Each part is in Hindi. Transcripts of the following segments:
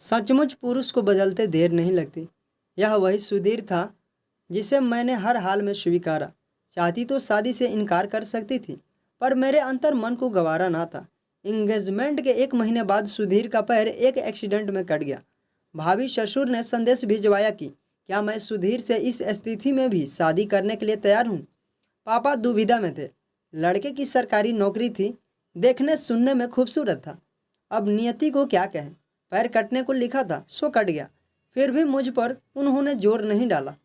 सचमुच पुरुष को बदलते देर नहीं लगती। यह वही सुधीर था जिसे मैंने हर हाल में स्वीकारा। चाहती तो शादी से इनकार कर सकती थी, पर मेरे अंतर मन को गवारा ना था। इंगेजमेंट के 1 महीने बाद सुधीर का पैर एक एक्सीडेंट में कट गया। भाभी ससुर ने संदेश भिजवाया कि क्या मैं सुधीर से इस स्थिति में भी शादी करने के लिए तैयार हूँ। पापा दुविधा में थे। लड़के की सरकारी नौकरी थी, देखने सुनने में खूबसूरत था। अब नियति को क्या कहें, पैर कटने को लिखा था सो कट गया। फिर भी मुझ पर उन्होंने जोर नहीं डाला।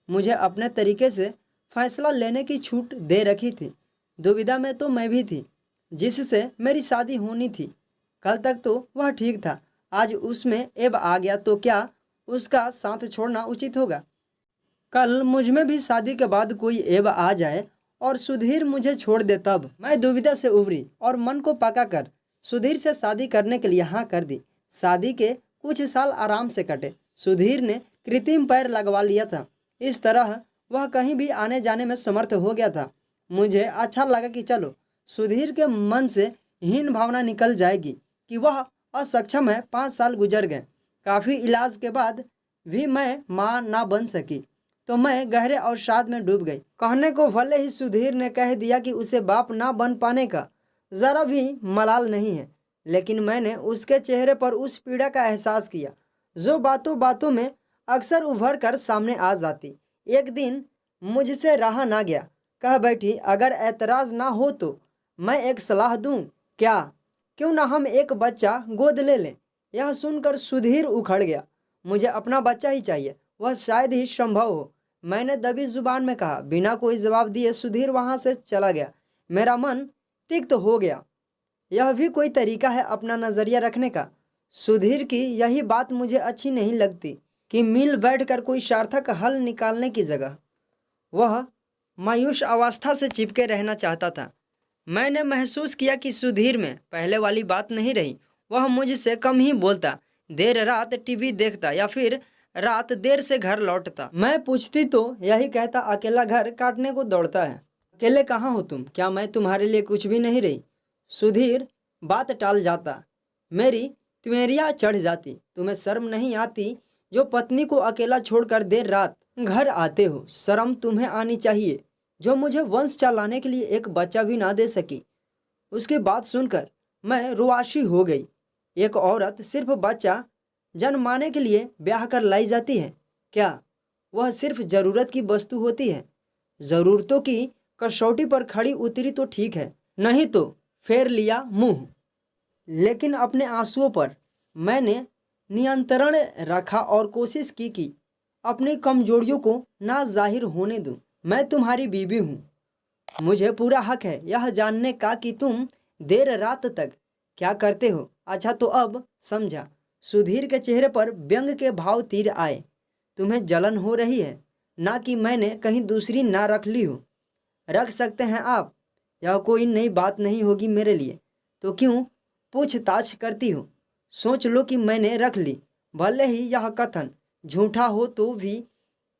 मुझे अपने तरीके से फैसला लेने की छूट दे रखी थी। दुविधा में तो मैं भी थी, जिससे मेरी शादी होनी थी। कल तक तो वह ठीक था, आज उसमें एब आ गया तो क्या उसका साथ छोड़ना उचित होगा। कल मुझ में भी शादी के बाद कोई एब आ जाए और सुधीर मुझे छोड़ दे, तब मैं दुविधा से उभरी और मन को पका कर सुधीर से शादी करने के लिए हाँ कर दी। शादी के कुछ साल आराम से कटे। सुधीर ने कृत्रिम पैर लगवा लिया था। इस तरह वह कहीं भी आने जाने में समर्थ हो गया था। मुझे अच्छा लगा कि चलो सुधीर के मन से हीन भावना निकल जाएगी कि वह असक्षम है। 5 साल गुजर गए। काफ़ी इलाज के बाद भी मैं माँ ना बन सकी तो मैं गहरे अवसाद में डूब गई। कहने को भले ही सुधीर ने कह दिया कि उसे बाप ना बन पाने का ज़रा भी मलाल नहीं है, लेकिन मैंने उसके चेहरे पर उस पीड़ा का एहसास किया जो बातों बातों में अक्सर उभर कर सामने आ जाती। एक दिन मुझसे रहा ना गया, कह बैठी, अगर एतराज़ ना हो तो मैं एक सलाह दूं क्या? क्यों ना हम एक बच्चा गोद ले लें। यह सुनकर सुधीर उखड़ गया। मुझे अपना बच्चा ही चाहिए, वह शायद ही संभव हो, मैंने दबी जुबान में कहा। बिना कोई जवाब दिए सुधीर वहां से चला गया। मेरा मन तिक्त हो गया। यह भी कोई तरीका है अपना नज़रिया रखने का। सुधीर की यही बात मुझे अच्छी नहीं लगती कि मिल बैठकर कोई सार्थक हल निकालने की जगह वह मायूस अवस्था से चिपके रहना चाहता था। मैंने महसूस किया कि सुधीर में पहले वाली बात नहीं रही। वह मुझसे कम ही बोलता, देर रात टीवी देखता या फिर रात देर से घर लौटता। मैं पूछती तो यही कहता, अकेला घर काटने को दौड़ता है। अकेले कहाँ हो तुम? क्या मैं तुम्हारे लिए कुछ भी नहीं रही? सुधीर बात टाल जाता। मेरी त्वेरियाँ चढ़ जाती। तुम्हें शर्म नहीं आती जो पत्नी को अकेला छोड़कर देर रात घर आते हो? शर्म तुम्हें आनी चाहिए जो मुझे वंश चलाने के लिए एक बच्चा भी ना दे सकी। उसकी बात सुनकर मैं रुआशी हो गई। एक औरत सिर्फ बच्चा जन्माने के लिए ब्याह कर लाई जाती है क्या? वह सिर्फ ज़रूरत की वस्तु होती है। ज़रूरतों की कसौटी पर खड़ी उतरी तो ठीक है, नहीं तो फेर लिया मुंह। लेकिन अपने आंसुओं पर मैंने नियंत्रण रखा और कोशिश की कि अपनी कमजोरियों को ना जाहिर होने दूं। मैं तुम्हारी बीवी हूँ, मुझे पूरा हक है यह जानने का कि तुम देर रात तक क्या करते हो। अच्छा तो अब समझा। सुधीर के चेहरे पर व्यंग के भाव तीर आए। तुम्हें जलन हो रही है, ना कि मैंने कहीं दूसरी ना रख ली हो। रख सकते हैं आप, यह कोई नई बात नहीं होगी मेरे लिए। तो क्यों पूछताछ करती हो? सोच लो कि मैंने रख ली। भले ही यह कथन झूठा हो तो भी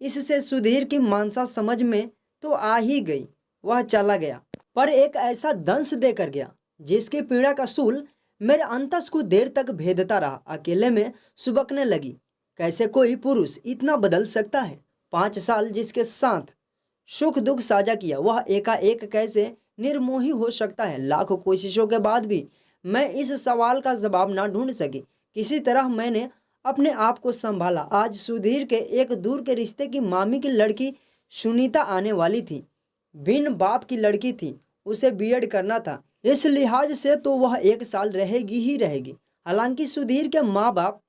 इससे सुधीर की मानसा समझ में तो आ ही गई। वह चला गया, पर एक ऐसा दंश देकर गया जिसकी पीड़ा का सूल मेरे अंतस को देर तक भेदता रहा। अकेले में सुबकने लगी। कैसे कोई पुरुष इतना बदल सकता है? 5 साल जिसके साथ सुख दुख साझा किया, वह एकाएक कैसे निर्मोही हो सकता है? लाखों कोशिशों के बाद भी मैं इस सवाल का जवाब ना ढूंढ सकी। किसी तरह मैंने अपने आप को संभाला। आज सुधीर के एक दूर के रिश्ते की मामी की लड़की सुनीता आने वाली थी। बिन बाप की लड़की थी, उसे बीएड करना था। इस लिहाज से तो वह 1 साल रहेगी ही रहेगी। हालांकि सुधीर के माँ बाप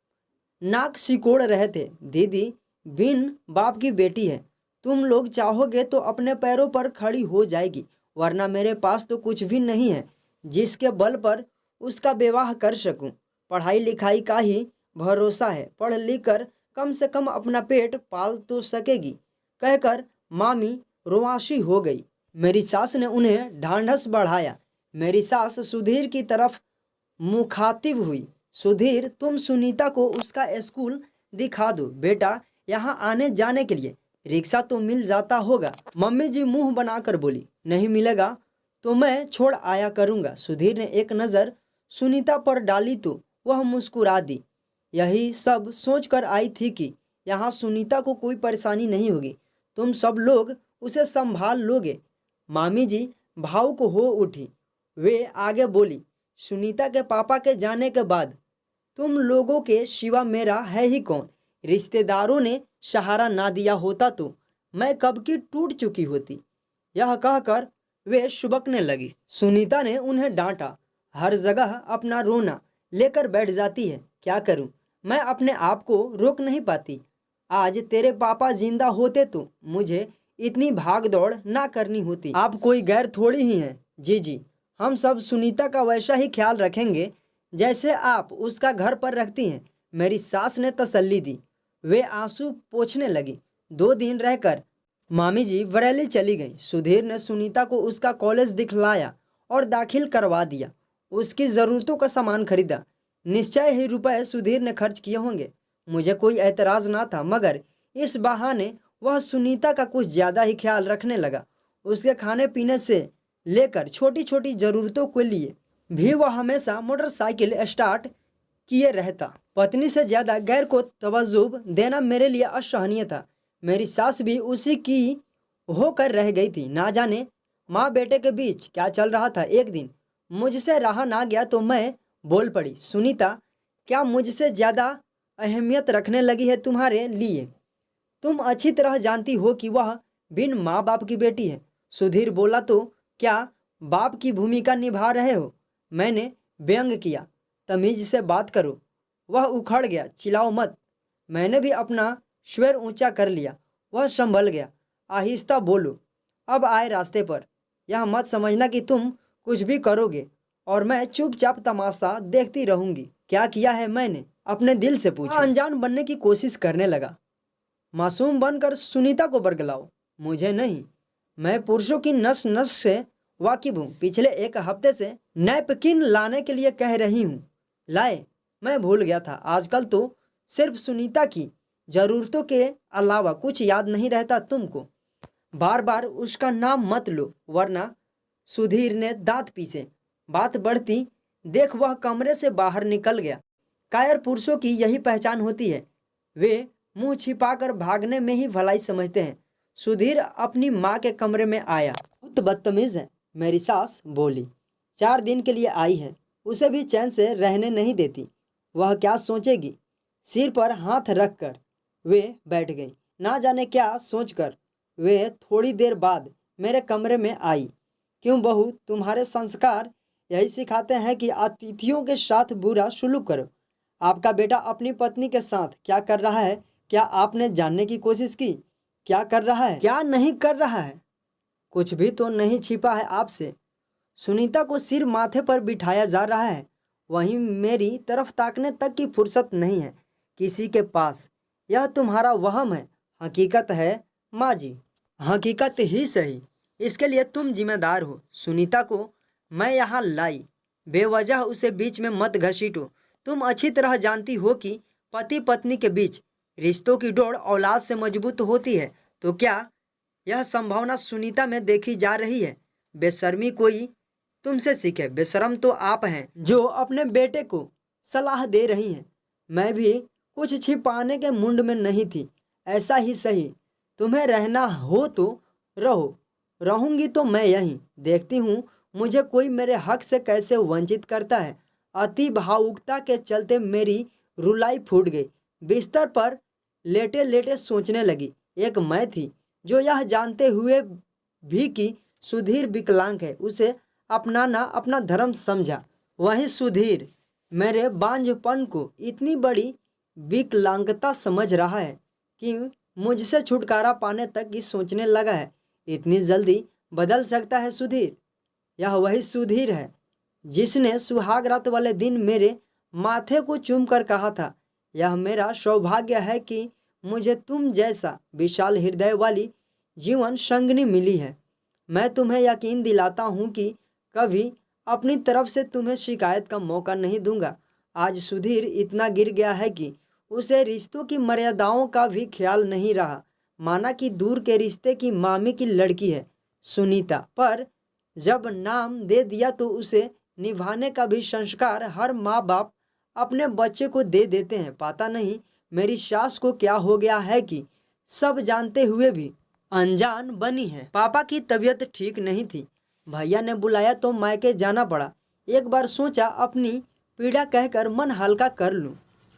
नाक सिकोड़ रहे थे। दीदी बिन बाप की बेटी है, तुम लोग चाहोगे तो अपने पैरों पर खड़ी हो जाएगी, वरना मेरे पास तो कुछ भी नहीं है जिसके बल पर उसका विवाह कर सकूं। पढ़ाई लिखाई का ही भरोसा है, पढ़ लिख कर कम से कम अपना पेट पाल तो सकेगी। कहकर मामी रुआशी हो गई। मेरी सास ने उन्हें ढांढस बढ़ाया। मेरी सास सुधीर की तरफ मुखातिब हुई। सुधीर, तुम सुनीता को उसका स्कूल दिखा दो बेटा, यहाँ आने जाने के लिए रिक्शा तो मिल जाता होगा। मम्मी जी मुंह बनाकर बोली, नहीं मिलेगा तो मैं छोड़ आया करूँगा। सुधीर ने एक नज़र सुनीता पर डाली तो वह मुस्कुरा दी। यही सब सोचकर आई थी कि यहाँ सुनीता को कोई परेशानी नहीं होगी, तुम सब लोग उसे संभाल लोगे। मामी जी भावुक हो उठी। वे आगे बोली, सुनीता के पापा के जाने के बाद तुम लोगों के सिवा मेरा है ही कौन। रिश्तेदारों ने सहारा ना दिया होता तो मैं कब की टूट चुकी होती। यह कहकर वे सुबकने लगी। सुनीता ने उन्हें डांटा। हर जगह अपना रोना लेकर बैठ जाती है, क्या करूं, मैं अपने आप को रोक नहीं पाती। आज तेरे पापा जिंदा होते तो मुझे इतनी भाग दौड़ ना करनी होती। आप कोई गैर थोड़ी ही हैं। जी, हम सब सुनीता का वैसा ही ख्याल रखेंगे जैसे आप उसका घर पर रखती हैं, मेरी सास ने तसल्ली दी। वे आंसू पोंछने लगी। 2 दिन रहकर मामी जी बरेली चली गई। सुधीर ने सुनीता को उसका कॉलेज दिखलाया और दाखिल करवा दिया। उसकी ज़रूरतों का सामान खरीदा। निश्चय ही रुपए सुधीर ने खर्च किए होंगे। मुझे कोई एतराज़ ना था, मगर इस बहाने वह सुनीता का कुछ ज़्यादा ही ख्याल रखने लगा। उसके खाने पीने से लेकर छोटी छोटी ज़रूरतों के लिए भी वह हमेशा मोटरसाइकिल स्टार्ट किए रहता। पत्नी से ज़्यादा गैर को तवज्जो देना मेरे लिए असहनीय था। मेरी सास भी उसी की होकर रह गई थी। ना जाने माँ बेटे के बीच क्या चल रहा था। एक दिन मुझसे रहा ना गया तो मैं बोल पड़ी, सुनीता क्या मुझसे ज़्यादा अहमियत रखने लगी है तुम्हारे लिए? तुम अच्छी तरह जानती हो कि वह बिन माँ बाप की बेटी है। सुधीर बोला, तो क्या बाप की भूमिका निभा रहे हो? मैंने व्यंग किया। तमीज से बात करो। वह उखड़ गया, चिल्लाओ मत। मैंने भी अपना स्वर ऊंचा कर लिया। वह संभल गया। आहिस्ता बोलो। अब आए रास्ते पर यह मत समझना कि तुम कुछ भी करोगे और मैं चुपचाप तमाशा देखती रहूंगी। क्या किया है मैंने? अपने दिल से पूछो। अनजान बनने की कोशिश करने लगा। मासूम बनकर सुनीता को बरगलाओ। मुझे नहीं, मैं पुरुषों की नस नस से वाकिफ हूँ। पिछले 1 हफ्ते से नैपकिन लाने के लिए कह रही हूँ, लाए। मैं भूल गया था। आजकल तो सिर्फ सुनीता की ज़रूरतों के अलावा कुछ याद नहीं रहता तुमको। बार बार उसका नाम मत लो वरना। सुधीर ने दांत पीसे। बात बढ़ती देख वह कमरे से बाहर निकल गया। कायर पुरुषों की यही पहचान होती है, वे मुंह छिपाकर भागने में ही भलाई समझते हैं। सुधीर अपनी माँ के कमरे में आया। बहुत बदतमीज है, मेरी सास बोली। 4 दिन के लिए आई है, उसे भी चैन से रहने नहीं देती। वह क्या सोचेगी? सिर पर हाथ रखकर वे बैठ गई। ना जाने क्या सोचकर वे थोड़ी देर बाद मेरे कमरे में आई। क्यों बहू, तुम्हारे संस्कार यही सिखाते हैं कि अतिथियों के साथ बुरा सुलूक करो। आपका बेटा अपनी पत्नी के साथ क्या कर रहा है, क्या आपने जानने की कोशिश की? क्या कर रहा है, क्या नहीं कर रहा है? कुछ भी तो नहीं छिपा है आपसे। सुनीता को सिर माथे पर बिठाया जा रहा है, वहीं मेरी तरफ ताकने तक की फुर्सत नहीं है किसी के पास। यह तुम्हारा वहम है, हकीकत है माँ जी। हकीकत ही सही, इसके लिए तुम जिम्मेदार हो। सुनीता को मैं यहाँ लाई, बेवजह उसे बीच में मत घसीटो। तुम अच्छी तरह जानती हो कि पति पत्नी के बीच रिश्तों की डोर औलाद से मजबूत होती है। तो क्या यह संभावना सुनीता में देखी जा रही है? बेशर्मी कोई तुमसे सीखे। बेशर्म तो आप हैं जो अपने बेटे को सलाह दे रही हैं। मैं भी कुछ छिपाने के मुंड में नहीं थी। ऐसा ही सही, तुम्हें रहना हो तो रहो, रहूंगी तो मैं यहीं। देखती हूँ मुझे कोई मेरे हक से कैसे वंचित करता है। अति भावुकता के चलते मेरी रुलाई फूट गई। बिस्तर पर लेटे लेटे सोचने लगी। एक मैं थी जो यह जानते हुए भी कि सुधीर विकलांग है, उसे अपनाना अपना धर्म समझा। वहीं सुधीर मेरे बांझपन को इतनी बड़ी विकलांगता समझ रहा है कि मुझसे छुटकारा पाने तक की सोचने लगा है। इतनी जल्दी बदल सकता है सुधीर? यह वही सुधीर है जिसने सुहाग रात वाले दिन मेरे माथे को चूम कर कहा था, यह मेरा सौभाग्य है कि मुझे तुम जैसा विशाल हृदय वाली जीवन संगनी मिली है। मैं तुम्हें यकीन दिलाता हूँ कि कभी अपनी तरफ से तुम्हें शिकायत का मौका नहीं दूंगा। आज सुधीर इतना गिर गया है कि उसे रिश्तों की मर्यादाओं का भी ख्याल नहीं रहा। माना कि दूर के रिश्ते की मामी की लड़की है सुनीता, पर जब नाम दे दिया तो उसे निभाने का भी संस्कार हर माँ बाप अपने बच्चे को दे देते हैं। पता नहीं मेरी सास को क्या हो गया है कि सब जानते हुए भी अनजान बनी है। पापा की तबीयत ठीक नहीं थी। भैया ने बुलाया तो मायके जाना पड़ा। एक बार सोचा अपनी पीड़ा कहकर मन हल्का कर लूं,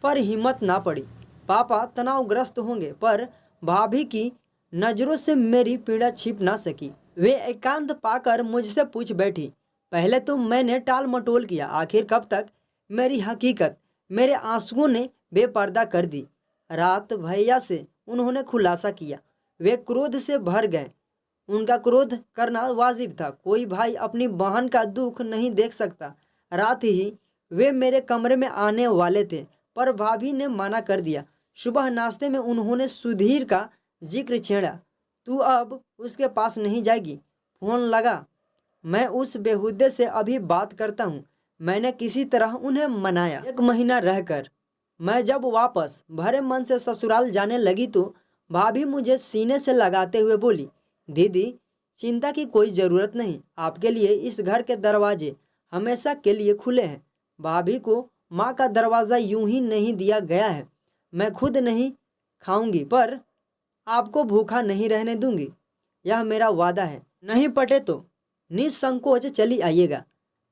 पर हिम्मत ना पड़ी। पापा तनावग्रस्त होंगे, पर भाभी की नज़रों से मेरी पीड़ा छिप ना सकी। वे एकांत पाकर मुझसे पूछ बैठी। पहले तो मैंने टाल मटोल किया, आखिर कब तक। मेरी हकीकत मेरे आंसुओं ने बेपर्दा कर दी। रात भैया से उन्होंने खुलासा किया। वे क्रोध से भर गए। उनका क्रोध करना वाजिब था। कोई भाई अपनी बहन का दुख नहीं देख सकता। रात ही वे मेरे कमरे में आने वाले थे, पर भाभी ने मना कर दिया। सुबह नाश्ते में उन्होंने सुधीर का जिक्र छेड़ा। तू अब उसके पास नहीं जाएगी। फोन लगा। मैं उस बेहुदे से अभी बात करता हूँ। मैंने किसी तरह उन्हें मनाया। 1 महीना रहकर मैं जब वापस भरे मन से ससुराल जाने लगी तो भाभी मुझे सीने से लगाते हुए बोली, दीदी चिंता की कोई ज़रूरत नहीं। आपके लिए इस घर के दरवाजे हमेशा के लिए खुले हैं। भाभी को माँ का दरवाज़ा यूं ही नहीं दिया गया है। मैं खुद नहीं खाऊंगी, पर आपको भूखा नहीं रहने दूंगी। यह मेरा वादा है। नहीं पटे तो निसंकोच चली आइएगा।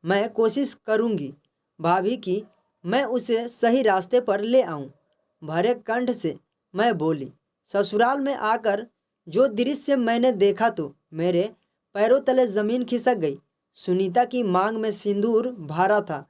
मैं कोशिश करूंगी भाभी की मैं उसे सही रास्ते पर ले आऊं। भरे कंठ से मैं बोली। ससुराल में आकर जो दृश्य मैंने देखा तो मेरे पैरों तले जमीन खिसक गई। सुनीता की मांग में सिंदूर भरा था,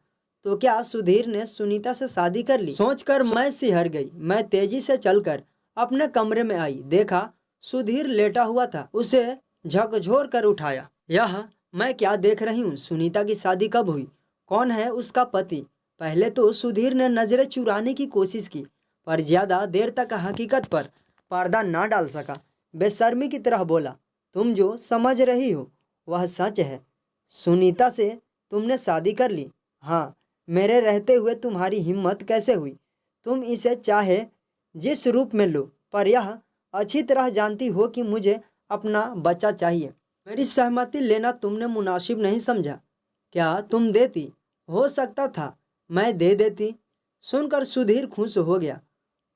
तो क्या सुधीर ने सुनीता से शादी कर ली? सोचकर मैं सिहर गई। मैं तेजी से चलकर अपने कमरे में आई। देखा सुधीर लेटा हुआ था। उसे झकझोर कर उठाया। यह मैं क्या देख रही हूँ? सुनीता की शादी कब हुई? कौन है उसका पति? पहले तो सुधीर ने नजरें चुराने की कोशिश की, पर ज्यादा देर तक हकीकत पर पर्दा ना डाल सका। बेशर्मी की तरह बोला, तुम जो समझ रही हो वह सच है। सुनीता से तुमने शादी कर ली? हाँ। मेरे रहते हुए तुम्हारी हिम्मत कैसे हुई? तुम इसे चाहे जिस रूप में लो, पर यह अच्छी तरह जानती हो कि मुझे अपना बच्चा चाहिए। मेरी सहमति लेना तुमने मुनासिब नहीं समझा। क्या तुम देती? हो सकता था मैं दे देती। सुनकर सुधीर खुश हो गया।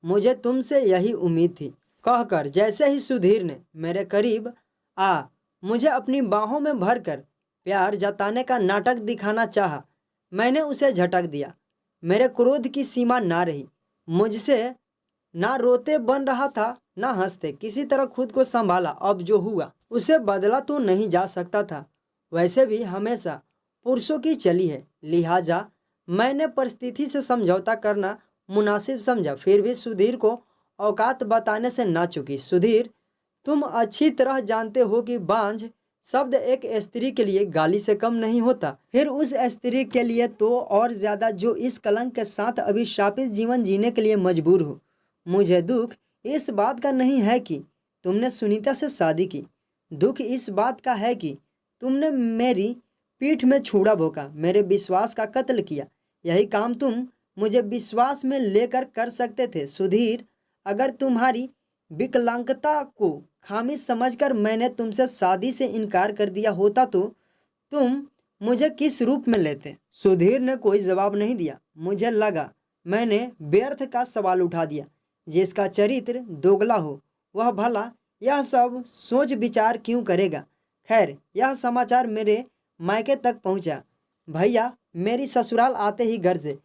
मुझे तुमसे यही उम्मीद थी, कहकर जैसे ही सुधीर ने मेरे करीब आ मुझे अपनी बाहों में भरकर प्यार जताने का नाटक दिखाना चाहा, मैंने उसे झटक दिया। मेरे क्रोध की सीमा ना रही। मुझसे ना रोते बन रहा था ना हंसते। किसी तरह खुद को संभाला। अब जो हुआ उसे बदला तो नहीं जा सकता था। वैसे भी हमेशा पुरुषों की चली है, लिहाजा मैंने परिस्थिति से समझौता करना मुनासिब समझा। फिर भी सुधीर को औकात बताने से ना चुकी। सुधीर, तुम अच्छी तरह जानते हो कि बांझ शब्द एक स्त्री के लिए गाली से कम नहीं होता, फिर उस स्त्री के लिए तो और ज्यादा जो इस कलंक के साथ अभिशापित जीवन जीने के लिए मजबूर हो। मुझे दुख इस बात का नहीं है कि तुमने सुनीता से शादी की। दुख इस बात का है कि तुमने मेरी पीठ में छुरा भोंका, मेरे विश्वास का कत्ल किया। यही काम तुम मुझे विश्वास में लेकर कर सकते थे। सुधीर, अगर तुम्हारी विकलांगता को खामी समझकर मैंने तुमसे शादी से इनकार कर दिया होता तो तुम मुझे किस रूप में लेते? सुधीर ने कोई जवाब नहीं दिया। मुझे लगा मैंने व्यर्थ का सवाल उठा दिया। जिसका चरित्र दोगला हो वह भला यह सब सोच विचार क्यों करेगा? खैर, यह समाचार मेरे मायके तक पहुंचा। भैया मेरी ससुराल आते ही गर्जे,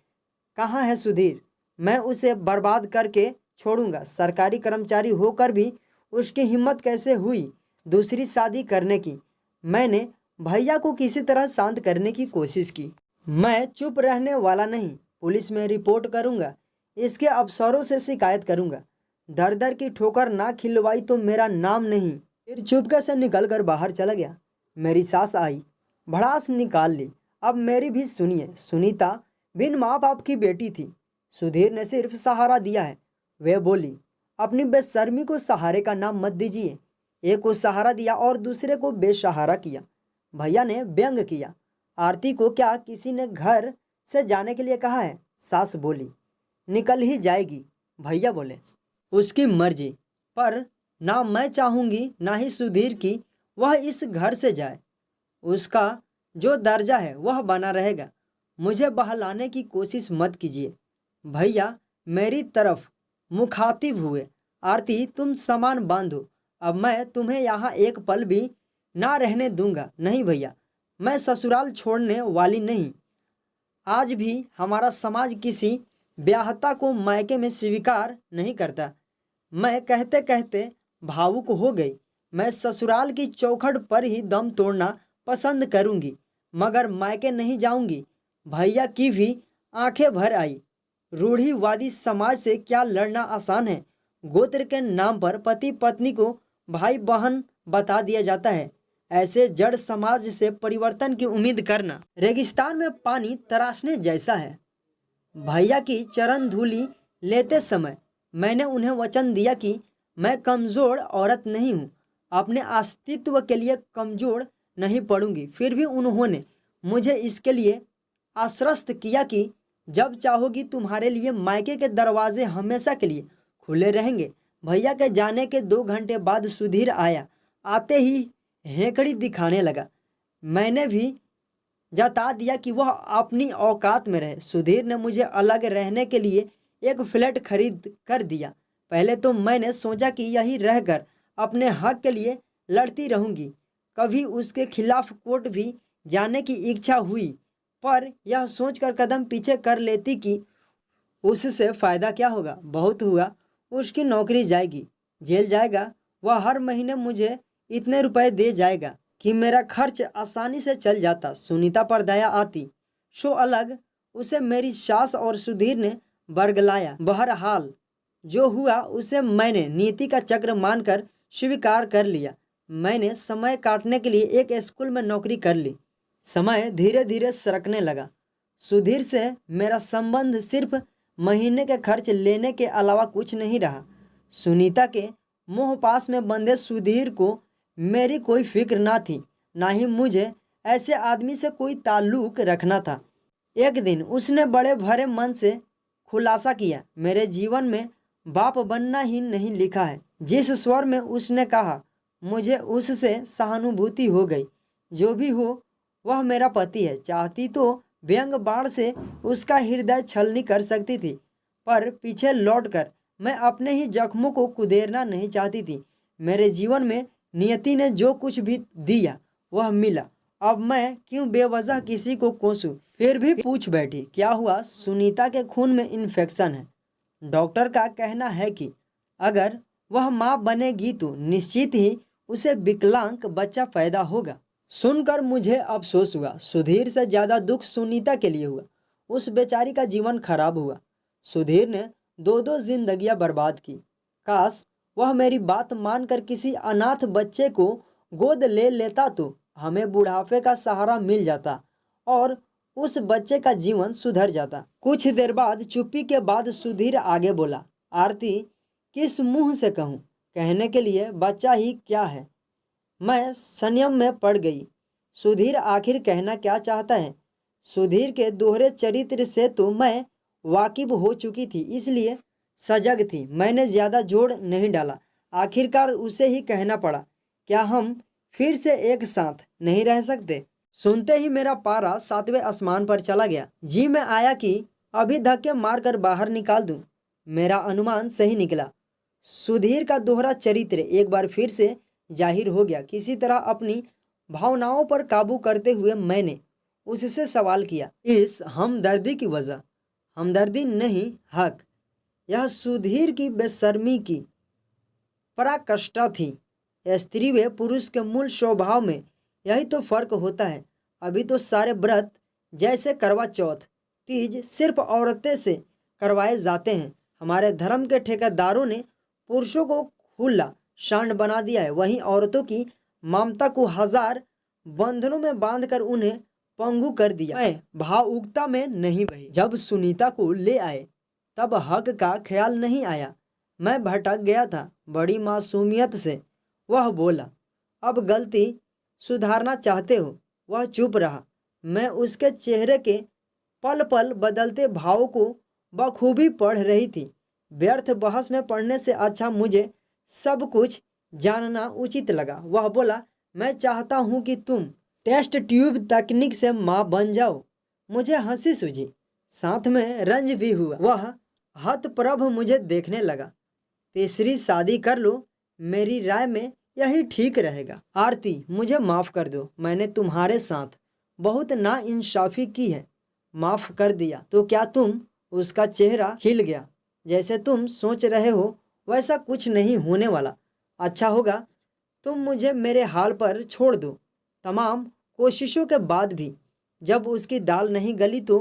कहाँ है सुधीर? मैं उसे बर्बाद करके छोड़ूंगा। सरकारी कर्मचारी होकर भी उसकी हिम्मत कैसे हुई दूसरी शादी करने की? मैंने भैया को किसी तरह शांत करने की कोशिश की। मैं चुप रहने वाला नहीं। पुलिस में रिपोर्ट करूंगा, इसके अफसरों से शिकायत करूंगा। दर दर की ठोकर ना खिलवाई तो मेरा नाम नहीं। फिर चुपके से निकल कर बाहर चला गया। मेरी सास आई, भड़ास निकाल ली। अब मेरी भी सुनिए। सुनीता बिन माँ बाप की बेटी थी। सुधीर ने सिर्फ सहारा दिया है। वे बोली, अपनी बेशर्मी को सहारे का नाम मत दीजिए। एक को सहारा दिया और दूसरे को बेसहारा किया। भैया ने व्यंग किया। आरती को क्या किसी ने घर से जाने के लिए कहा है? सास बोली, निकल ही जाएगी। भैया बोले, उसकी मर्जी, पर ना मैं चाहूँगी ना ही सुधीर की वह इस घर से जाए। उसका जो दर्जा है वह बना रहेगा। मुझे बहलाने की कोशिश मत कीजिए। भैया मेरी तरफ मुखातिब हुए। आरती, तुम सामान बांधो, अब मैं तुम्हें यहाँ एक पल भी ना रहने दूंगा। नहीं भैया, मैं ससुराल छोड़ने वाली नहीं। आज भी हमारा समाज किसी ब्याहता को मायके में स्वीकार नहीं करता। मैं कहते कहते भावुक हो गई। मैं ससुराल की चौखट पर ही दम तोड़ना पसंद करूंगी, मगर मायके नहीं जाऊंगी। भैया की भी आंखें भर आई। रूढ़िवादी समाज से क्या लड़ना आसान है। गोत्र के नाम पर पति पत्नी को भाई बहन बता दिया जाता है। ऐसे जड़ समाज से परिवर्तन की उम्मीद करना रेगिस्तान में पानी तराशने जैसा है। भैया की चरण धूलि लेते समय मैंने उन्हें वचन दिया कि मैं कमज़ोर औरत नहीं हूँ, अपने अस्तित्व के लिए कमज़ोर नहीं पड़ूंगी। फिर भी उन्होंने मुझे इसके लिए आश्वस्त किया कि जब चाहोगी तुम्हारे लिए मायके के दरवाजे हमेशा के लिए खुले रहेंगे। भैया के जाने के 2 घंटे बाद सुधीर आया। आते ही हेकड़ी दिखाने लगा। मैंने भी जता दिया कि वह अपनी औकात में रहे। सुधीर ने मुझे अलग रहने के लिए एक फ्लैट खरीद कर दिया। पहले तो मैंने सोचा कि यही रहकर अपने हक के लिए लड़ती रहूंगी। कभी उसके खिलाफ कोर्ट भी जाने की इच्छा हुई, पर यह सोचकर कदम पीछे कर लेती कि उससे फ़ायदा क्या होगा। बहुत हुआ, उसकी नौकरी जाएगी, जेल जाएगा, वह हर महीने मुझे इतने रुपए दे जाएगा कि मेरा खर्च आसानी से चल जाता। सुनीता पर दया आती, सो अलग उसे मेरी सास और सुधीर ने बरगलाया। बहरहाल जो हुआ उसे मैंने नीति का चक्र मानकर स्वीकार कर लिया। मैंने समय काटने के लिए एक स्कूल में नौकरी कर ली। समय धीरे धीरे सरकने लगा। सुधीर से मेरा संबंध सिर्फ महीने के खर्च लेने के अलावा कुछ नहीं रहा। सुनीता के मोह पास में बंधे सुधीर को मेरी कोई फिक्र ना थी, ना ही मुझे ऐसे आदमी से कोई ताल्लुक रखना था। एक दिन उसने बड़े भरे मन से खुलासा किया, मेरे जीवन में बाप बनना ही नहीं लिखा है। जिस स्वर में उसने कहा, मुझे उससे सहानुभूति हो गई। जो भी हो, वह मेरा पति है। चाहती तो व्यंग बाण से उसका हृदय छलनी कर सकती थी, पर पीछे लौटकर मैं अपने ही जख्मों को कुदेरना नहीं चाहती थी। मेरे जीवन में नियति ने जो कुछ भी दिया वह मिला। अब मैं क्यों बेवजह किसी को कोसूं। फिर भी पूछ बैठी, क्या हुआ? सुनीता के खून में इन्फेक्शन है। डॉक्टर का कहना है कि अगर वह माँ बनेगी तो निश्चित ही उसे विकलांग बच्चा पैदा होगा। सुनकर मुझे अफसोस हुआ। सुधीर से ज़्यादा दुख सुनीता के लिए हुआ। उस बेचारी का जीवन खराब हुआ। सुधीर ने 2 जिंदगियां बर्बाद की। काश वह मेरी बात मानकर किसी अनाथ बच्चे को गोद ले लेता तो हमें बुढ़ापे का सहारा मिल जाता और उस बच्चे का जीवन सुधर जाता। कुछ देर बाद चुप्पी के बाद सुधीर आगे बोला, आरती, किस मुंह से कहूँ? कहने के लिए बच्चा ही क्या है। मैं संयम में पड़ गई। सुधीर आखिर कहना क्या चाहता है? सुधीर के दोहरे चरित्र से तो मैं वाकिफ हो चुकी थी, इसलिए सजग थी। मैंने ज़्यादा जोर नहीं डाला। आखिरकार उसे ही कहना पड़ा, क्या हम फिर से एक साथ नहीं रह सकते? सुनते ही मेरा पारा 7वें आसमान पर चला गया। जी में आया कि अभी धक्के मारकर बाहर निकाल दूं। मेरा अनुमान सही निकला। सुधीर का दोहरा चरित्र एक बार फिर से जाहिर हो गया। किसी तरह अपनी भावनाओं पर काबू करते हुए मैंने उससे सवाल किया, इस हमदर्दी की वजह? हमदर्दी नहीं, हक। यह सुधीर की बेशर्मी की पराकाष्ठा थी। स्त्री व पुरुष के मूल स्वभाव में यही तो फर्क होता है। अभी तो सारे व्रत जैसे करवा चौथ, तीज सिर्फ औरतें से करवाए जाते हैं। हमारे धर्म के ठेकेदारों ने पुरुषों को खुला सांड बना दिया है। वहीं औरतों की ममता को हजार बंधनों में बांधकर उन्हें पंगु कर दिया। मैं भावुकता में नहीं बही। जब सुनीता को ले आए तब हक का ख्याल नहीं आया। मैं भटक गया था। बड़ी मासूमियत से वह बोला, अब गलती सुधारना चाहते हो? वह चुप रहा। मैं उसके चेहरे के पल पल बदलते भावों को बखूबी पढ़ रही थी। व्यर्थ बहस में पढ़ने से अच्छा मुझे सब कुछ जानना उचित लगा। वह बोला, मैं चाहता हूँ कि तुम टेस्ट ट्यूब तकनीक से माँ बन जाओ। मुझे हंसी सूझी, साथ में रंज भी हुआ। वह हतप्रभ मुझे देखने लगा। तीसरी शादी कर लो, मेरी राय में यही ठीक रहेगा। आरती, मुझे माफ़ कर दो, मैंने तुम्हारे साथ बहुत नाइंसाफ़ी की है। माफ़ कर दिया तो क्या तुम? उसका चेहरा खिल गया। जैसे तुम सोच रहे हो वैसा कुछ नहीं होने वाला। अच्छा होगा तुम मुझे मेरे हाल पर छोड़ दो। तमाम कोशिशों के बाद भी जब उसकी दाल नहीं गली तो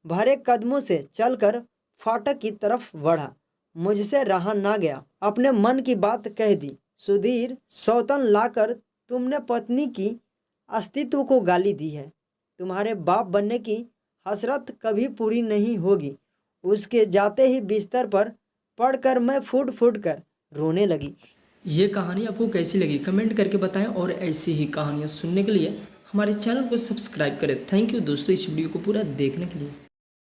भरे कदमों से चलकर फाटक की तरफ बढ़ा। मुझसे रहा ना गया, अपने मन की बात कह दी। सुधीर, सौतन लाकर तुमने पत्नी की अस्तित्व को गाली दी है। तुम्हारे बाप बनने की हसरत कभी पूरी नहीं होगी। उसके जाते ही बिस्तर पर पड़कर मैं फूट फूट कर रोने लगी। ये कहानी आपको कैसी लगी कमेंट करके बताएं और ऐसी ही कहानियाँ सुनने के लिए हमारे चैनल को सब्सक्राइब करें। थैंक यू दोस्तों इस वीडियो को पूरा देखने के लिए।